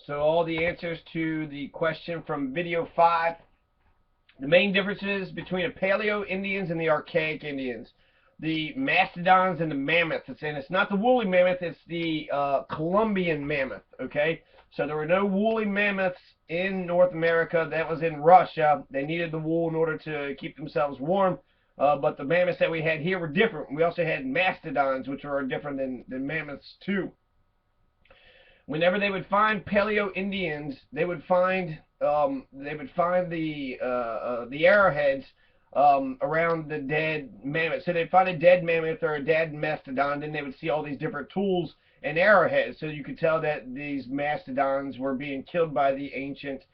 So all the answers to the question from video 5. The main differences between the Paleo Indians and the Archaic Indians. The mastodons and the mammoths. And it's not the woolly mammoth, it's the Colombian mammoth, okay? So there were no woolly mammoths in North America. That was in Russia. They needed the wool in order to keep themselves warm. But the mammoths that we had here were different. We also had mastodons, which are different than mammoths too. Whenever they would find Paleo Indians, they would find the arrowheads around the dead mammoth. So they'd find a dead mammoth or a dead mastodon, and they would see all these different tools and arrowheads. So you could tell that these mastodons were being killed by the ancient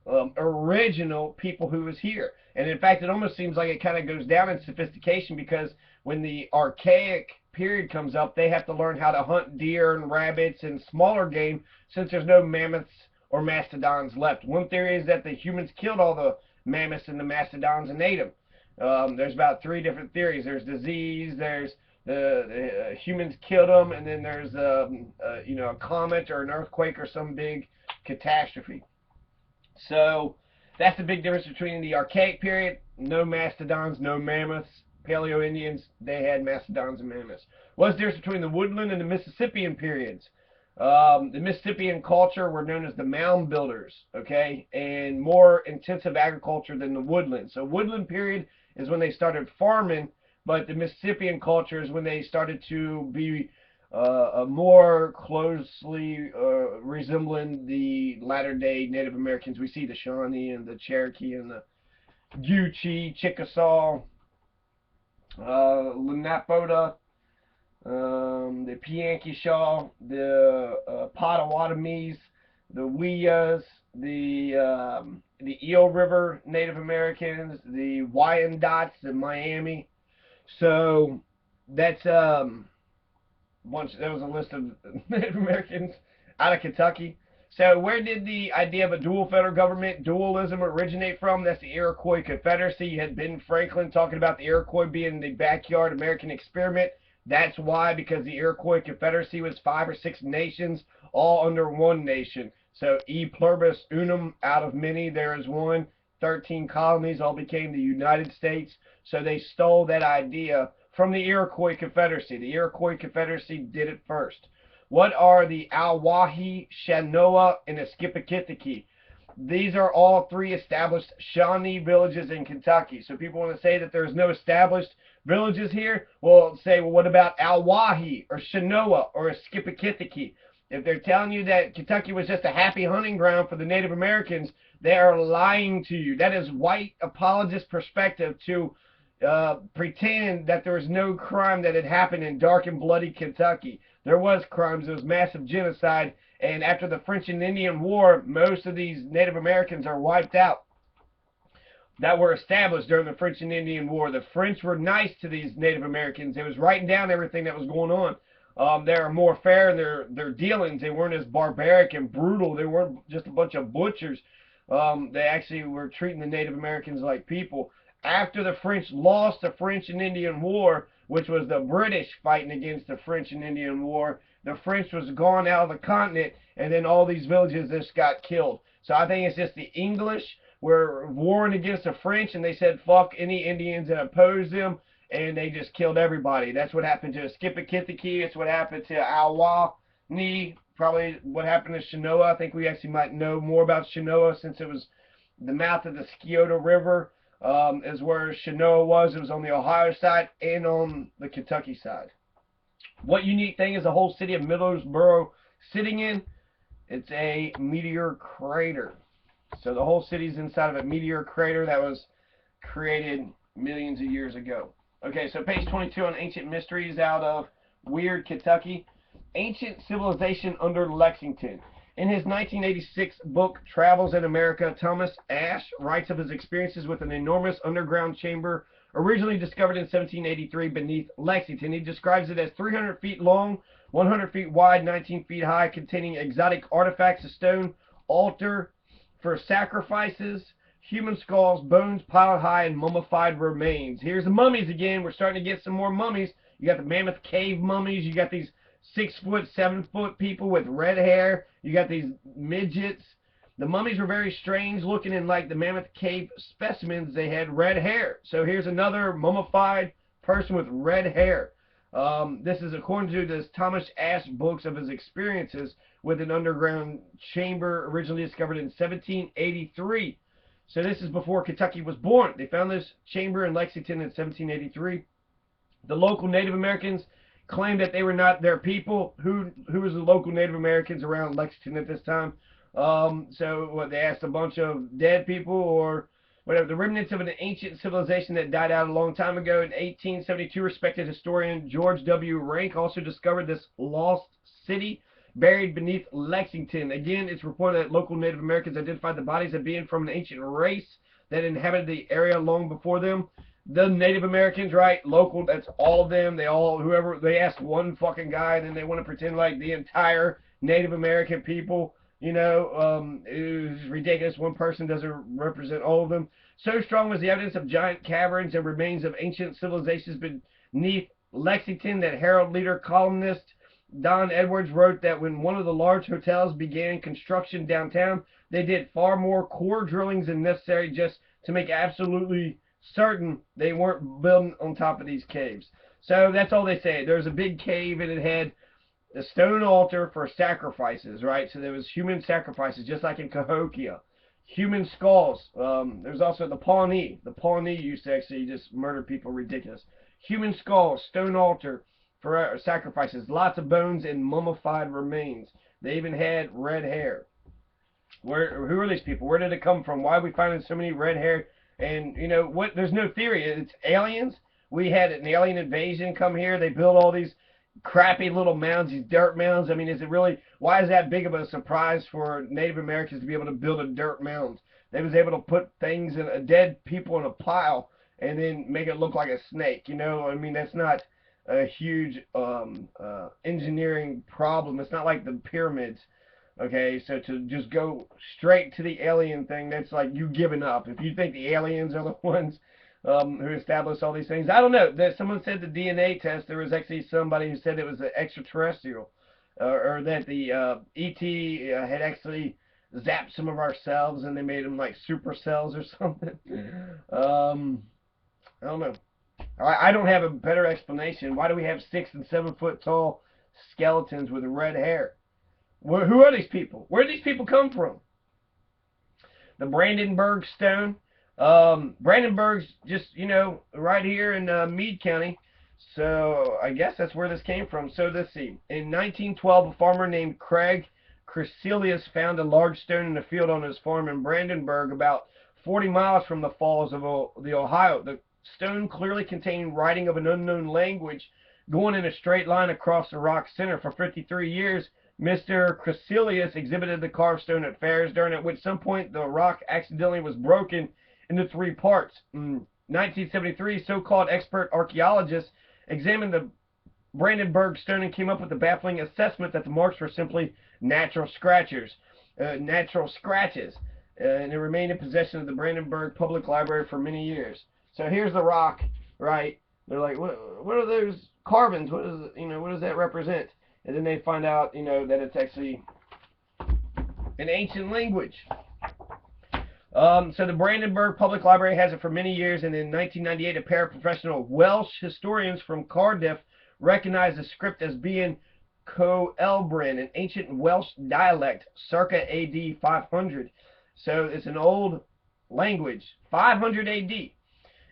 original people who was here. And in fact, it almost seems like it kind of goes down in sophistication, because when the archaic period comes up, they have to learn how to hunt deer and rabbits and smaller game, since there's no mammoths or mastodons left. One theory is that the humans killed all the mammoths and the mastodons and ate them. There's about 3 different theories. There's disease, there's the humans killed them, and then there's a comet or an earthquake or some big catastrophe. So that's the big difference between the archaic period, no mastodons, no mammoths. Paleo Indians, they had mastodons and mammoths. What's the difference between the woodland and the Mississippian periods? The Mississippian culture were known as the mound builders, okay, and more intensive agriculture than the woodland. So woodland period is when they started farming, but the Mississippian culture is when they started to be more closely resembling the latter-day Native Americans. We see the Shawnee and the Cherokee and the Gucci, Chickasaw, Lenapota, the Piankeshaw, the Potawatomis, the Wiyas, the Eel River Native Americans, the Wyandots, the Miami. So that's that was a list of Native Americans out of Kentucky. So where did the idea of a dual federal government, dualism, originate from? That's the Iroquois Confederacy. You had Ben Franklin talking about the Iroquois being the backyard American experiment. That's why, because the Iroquois Confederacy was 5 or 6 nations all under one nation. So e pluribus unum, out of many there is one. 13 colonies all became the United States. So they stole that idea from the Iroquois Confederacy. The Iroquois Confederacy did it first. What are the Alwahi, Shanoa, and the Skippakittiki? These are all 3 established Shawnee villages in Kentucky. So people want to say that there's no established villages here. Well, say, well, what about Alwahi or Shanoa or a Skippakittiki? If they're telling you that Kentucky was just a happy hunting ground for the Native Americans, they are lying to you. That is white apologist perspective to pretend that there was no crime that had happened in dark and bloody Kentucky. There was crimes. There was massive genocide. And after the French and Indian War, most of these Native Americans are wiped out that were established during the French and Indian War. The French were nice to these Native Americans. They was writing down everything that was going on. They were more fair in their dealings. They weren't as barbaric and brutal. They weren't just a bunch of butchers. They actually were treating the Native Americans like people. After the French lost the French and Indian War, which was the British fighting against the French and Indian War, the French was gone out of the continent, and then all these villages just got killed. So I think it's just the English were warring against the French, and they said fuck any Indians that opposed them, and they just killed everybody. That's what happened to Skippakittiki. It's what happened to Alwahi. Probably what happened to Shanoa. I think we actually might know more about Shanoa, since it was the mouth of the Scioto River. Is where Shanoa was. It was on the Ohio side and on the Kentucky side. What unique thing is the whole city of Middlesboro sitting in? It's a meteor crater. So the whole city's inside of a meteor crater that was created millions of years ago. Okay, so page 22 on Ancient Mysteries out of Weird, Kentucky. Ancient Civilization under Lexington. In his 1986 book, Travels in America, Thomas Ashe writes of his experiences with an enormous underground chamber originally discovered in 1783 beneath Lexington. He describes it as 300 feet long, 100 feet wide, 19 feet high, containing exotic artifacts, a stone altar for sacrifices, human skulls, bones piled high, and mummified remains. Here's the mummies again. We're starting to get some more mummies. You got the Mammoth Cave mummies. You got these 6 foot, 7 foot people with red hair. You got these midgets. The mummies were very strange looking, and like the Mammoth Cave specimens, they had red hair. So here's another mummified person with red hair. This is according to this Thomas Ashe books of his experiences with an underground chamber originally discovered in 1783. So this is before Kentucky was born. They found this chamber in Lexington in 1783. The local Native Americans claimed that they were not their people. Who was the local Native Americans around Lexington at this time? So what, they asked a bunch of dead people or whatever, the remnants of an ancient civilization that died out a long time ago. In 1872, respected historian George W. Rank also discovered this lost city buried beneath Lexington. Again, it's reported that local Native Americans identified the bodies of being from an ancient race that inhabited the area long before them. The Native Americans, right? Local, that's all of them. They all, whoever, they asked one fucking guy, and then they want to pretend like the entire Native American people, you know, it was ridiculous. One person doesn't represent all of them. So strong was the evidence of giant caverns and remains of ancient civilizations beneath Lexington that Herald leader columnist Don Edwards wrote that when one of the large hotels began construction downtown, they did far more core drillings than necessary just to make absolutely certain they weren't building on top of these caves. So that's all they say. There's a big cave and it had a stone altar for sacrifices, right? So there was human sacrifices, just like in Cahokia. Human skulls. There's also the Pawnee. The Pawnee used to actually just murder people, ridiculous. Human skulls, stone altar for sacrifices, lots of bones and mummified remains. They even had red hair. Who are these people? Where did it come from? Why are we finding so many red hair? And you know what? There's no theory. It's aliens. We had an alien invasion come here. They built all these crappy little mounds, these dirt mounds. I mean, is it really, why is that big of a surprise for Native Americans to be able to build a dirt mound? They was able to put things in dead people in a pile and then make it look like a snake. You know, I mean, that's not a huge engineering problem. It's not like the pyramids. Okay, so to just go straight to the alien thing, that's like you giving up. If you think the aliens are the ones who established all these things, I don't know. Someone said the DNA test, there was actually somebody who said it was extraterrestrial, or that the ET had actually zapped some of our cells and they made them like super cells or something. I don't know. I don't have a better explanation. Why do we have 6 and 7 foot tall skeletons with red hair? Who are these people? Where do these people come from? The Brandenburg Stone. Brandenburg's just, you know, right here in Meade County. So I guess that's where this came from. So let's see. In 1912, a farmer named Craig Crecelius found a large stone in a field on his farm in Brandenburg, about 40 miles from the falls of the Ohio. The stone clearly contained writing of an unknown language going in a straight line across the rock center. For 53 years, Mr. Crecelius exhibited the carved stone at fairs, during which some point the rock accidentally was broken into 3 parts. In 1973, so-called expert archaeologists examined the Brandenburg stone and came up with the baffling assessment that the marks were simply natural scratches, and it remained in possession of the Brandenburg Public Library for many years. So here's the rock, right? They're like, what are those carvings? What is, you know, what does that represent? And then they find out, you know, that it's actually an ancient language. So the Brandenburg Public Library has it for many years, and in 1998, a pair of professional Welsh historians from Cardiff recognized the script as being Coelbren, an ancient Welsh dialect, circa AD 500. So it's an old language, 500 AD.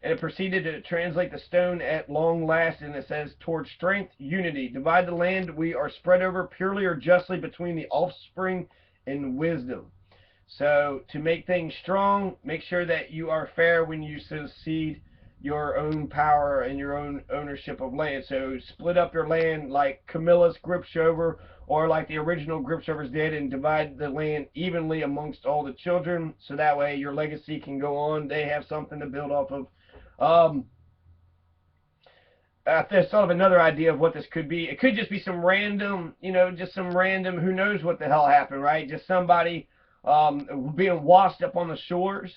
And it proceeded to translate the stone at long last, and it says, "Toward strength, unity. Divide the land we are spread over purely or justly between the offspring and wisdom." So to make things strong, make sure that you are fair when you succeed your own power and your own ownership of land. So split up your land like Camilla's Gripshover, or like the original Gripshovers did, and divide the land evenly amongst all the children, so that way your legacy can go on. They have something to build off of. There's sort of another idea of what this could be. It could just be some random, you know, just some random, who knows what the hell happened, right? Just somebody being washed up on the shores.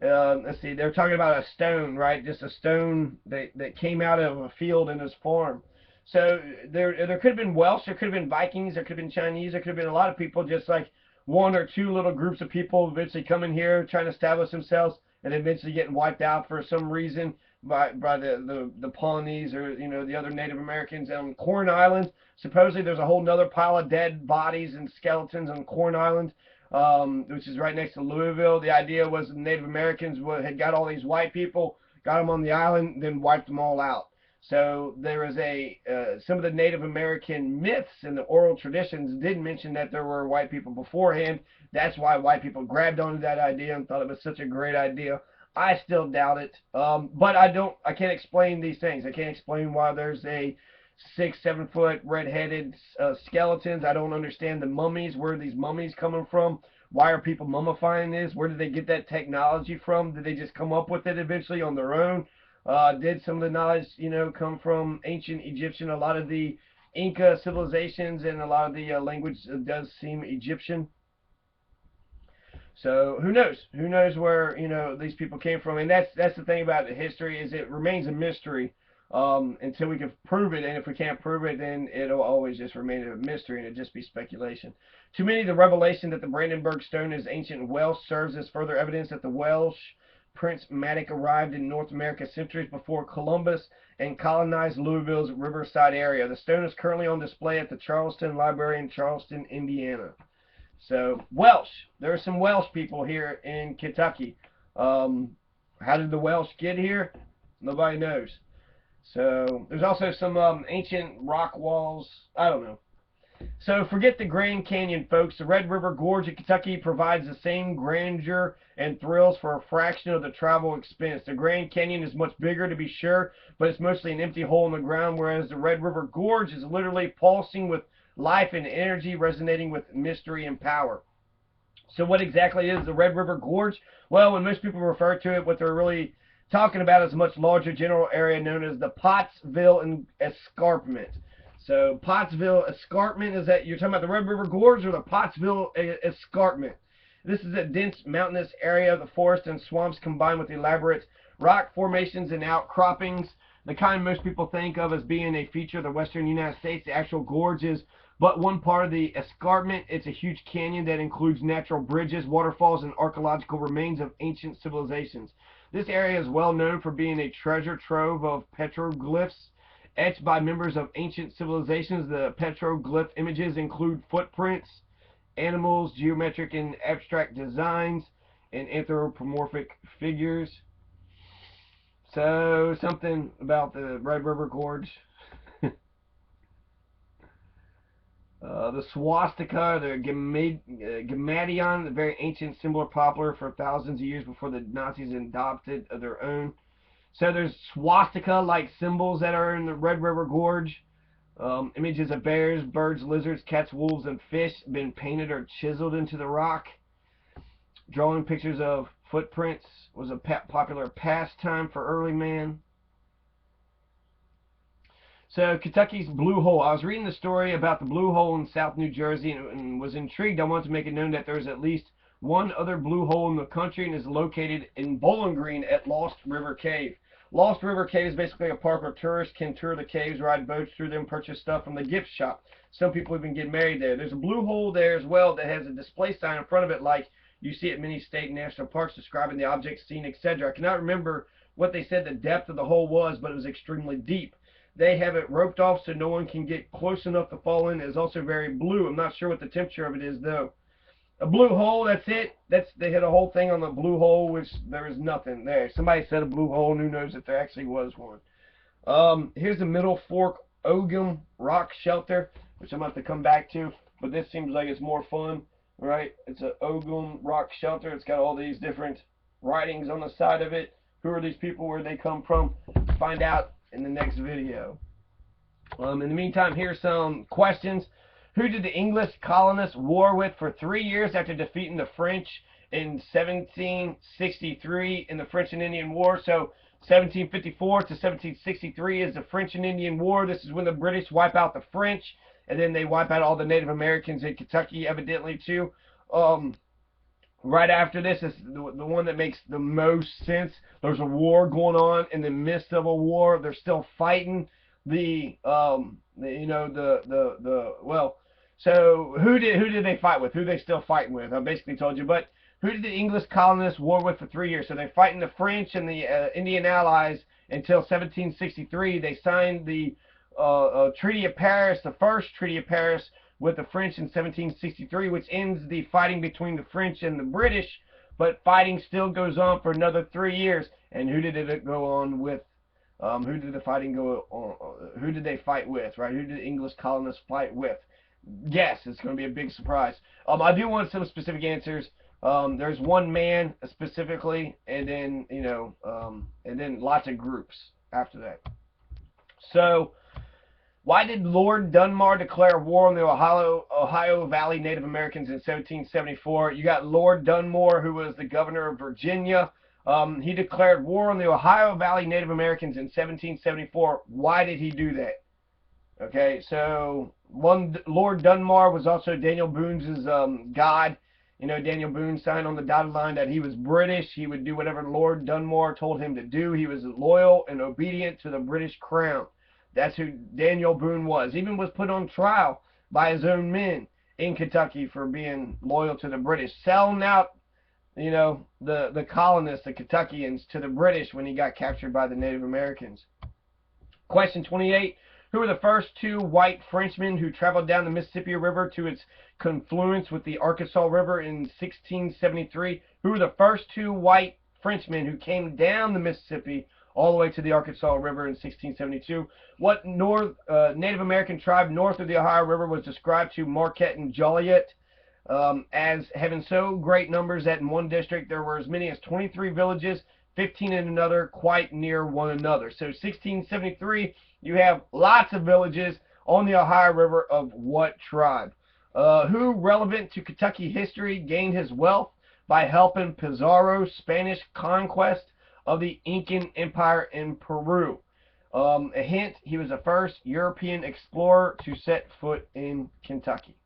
Let's see, they're talking about a stone, right? Just a stone that came out of a field in his farm. So there could have been Welsh, there could have been Vikings, there could have been Chinese, there could have been a lot of people, just like one or two little groups of people eventually coming here, trying to establish themselves, and eventually getting wiped out for some reason by the Pawnees, or the other Native Americans. And on Corn Island, supposedly there's a whole nother pile of dead bodies and skeletons on Corn Island, which is right next to Louisville. The idea was the Native Americans had got all these white people, got them on the island, then wiped them all out. So there is some of the Native American myths and the oral traditions did mention that there were white people beforehand. That's why white people grabbed onto that idea and thought it was such a great idea. I still doubt it, but I can't explain these things. I can't explain why there's a 6, 7 foot red-headed skeletons. I don't understand the mummies. Where are these mummies coming from? Why are people mummifying this? Where did they get that technology from? Did they just come up with it eventually on their own? Did some of the knowledge, come from ancient Egyptian? A lot of the Inca civilizations and a lot of the language does seem Egyptian. So who knows? Who knows where these people came from? And that's the thing about the history, is it remains a mystery until we can prove it. And if we can't prove it, then it'll always just remain a mystery, and it'll just be speculation. To many, the revelation that the Brandenburg Stone is ancient Welsh serves as further evidence that the Welsh Prince Madoc arrived in North America centuries before Columbus and colonized Louisville's riverside area. The stone is currently on display at the Charleston Library in Charleston, Indiana. So, Welsh. There are some Welsh people here in Kentucky. How did the Welsh get here? Nobody knows. So, there's also some ancient rock walls. I don't know. So forget the Grand Canyon, folks. The Red River Gorge in Kentucky provides the same grandeur and thrills for a fraction of the travel expense. The Grand Canyon is much bigger, to be sure, but it's mostly an empty hole in the ground, whereas the Red River Gorge is literally pulsing with life and energy, resonating with mystery and power. So what exactly is the Red River Gorge? Well, when most people refer to it, what they're really talking about is a much larger general area known as the Pottsville Escarpment. So Pottsville Escarpment, is that you're talking about the Red River Gorge or the Pottsville Escarpment? This is a dense mountainous area of the forest and swamps combined with elaborate rock formations and outcroppings, the kind most people think of as being a feature of the western United States. The actual gorge is but one part of the escarpment. It's a huge canyon that includes natural bridges, waterfalls, and archaeological remains of ancient civilizations. This area is well known for being a treasure trove of petroglyphs etched by members of ancient civilizations. The petroglyph images include footprints, animals, geometric and abstract designs, and anthropomorphic figures. So, something about the Red River Gorge. The swastika, the Gamadion, the very ancient symbol, popular for thousands of years before the Nazis adopted their own. So there's swastika-like symbols that are in the Red River Gorge. Images of bears, birds, lizards, cats, wolves, and fish been painted or chiseled into the rock. Drawing pictures of footprints was a popular pastime for early man. So Kentucky's Blue Hole. I was reading the story about the Blue Hole in South New Jersey and was intrigued. I wanted to make it known that there's at least one other blue hole in the country, and is located in Bowling Green at Lost River Cave. Lost River Cave is basically a park where tourists can tour the caves, ride boats through them, purchase stuff from the gift shop. Some people even get married there. There's a blue hole there as well that has a display sign in front of it like you see at many state and national parks describing the objects seen, etc. I cannot remember what they said the depth of the hole was, but it was extremely deep. They have it roped off so no one can get close enough to fall in. It's also very blue. I'm not sure what the temperature of it is, though. A blue hole, that's it. They hit a whole thing on the blue hole, which there is nothing there. Somebody said a blue hole, and who knows if there actually was one. Here's the Middle Fork Ogham Rock Shelter, which I'm going to have to come back to, but this seems like it's more fun, right? It's an Ogham Rock Shelter. It's got all these different writings on the side of it. Who are these people? Where they come from? Find out in the next video. In the meantime, here's some questions. Who did the English colonists war with for 3 years after defeating the French in 1763 in the French and Indian War? So 1754 to 1763 is the French and Indian War. This is when the British wipe out the French, and then they wipe out all the Native Americans in Kentucky, evidently, too. Right after this is the one that makes the most sense. There's a war going on in the midst of a war. They're still fighting. you know, well, so who did they fight with? Who they still fighting with? I basically told you, but who did the English colonists war with for 3 years? So they're fighting the French and the Indian allies until 1763. They signed the Treaty of Paris, the first Treaty of Paris with the French in 1763, which ends the fighting between the French and the British. But fighting still goes on for another 3 years. And who did it go on with? Who did the fighting go on? Who did they fight with? Right? Who did the English colonists fight with? Yes, it's going to be a big surprise. I do want some specific answers. There's one man specifically, and then and then lots of groups after that. So, why did Lord Dunmore declare war on the Ohio Valley Native Americans in 1774? You got Lord Dunmore, who was the governor of Virginia. He declared war on the Ohio Valley Native Americans in 1774. Why did he do that? Okay, so one Lord Dunmore was also Daniel Boone's god. You know, Daniel Boone signed on the dotted line that he was British. He would do whatever Lord Dunmore told him to do. He was loyal and obedient to the British crown. That's who Daniel Boone was. Even was put on trial by his own men in Kentucky for being loyal to the British, selling out, you know, the colonists, the Kentuckians, to the British when he got captured by the Native Americans. Question 28. Who were the first two white Frenchmen who traveled down the Mississippi River to its confluence with the Arkansas River in 1673? Who were the first two white Frenchmen who came down the Mississippi all the way to the Arkansas River in 1672? What Native American tribe north of the Ohio River was described to Marquette and Joliet as having so great numbers that in one district there were as many as 23 villages, 15 in another, quite near one another. So 1673, you have lots of villages on the Ohio River of what tribe? Who, relevant to Kentucky history, gained his wealth by helping Pizarro's Spanish conquest of the Incan Empire in Peru? A hint, he was the first European explorer to set foot in Kentucky.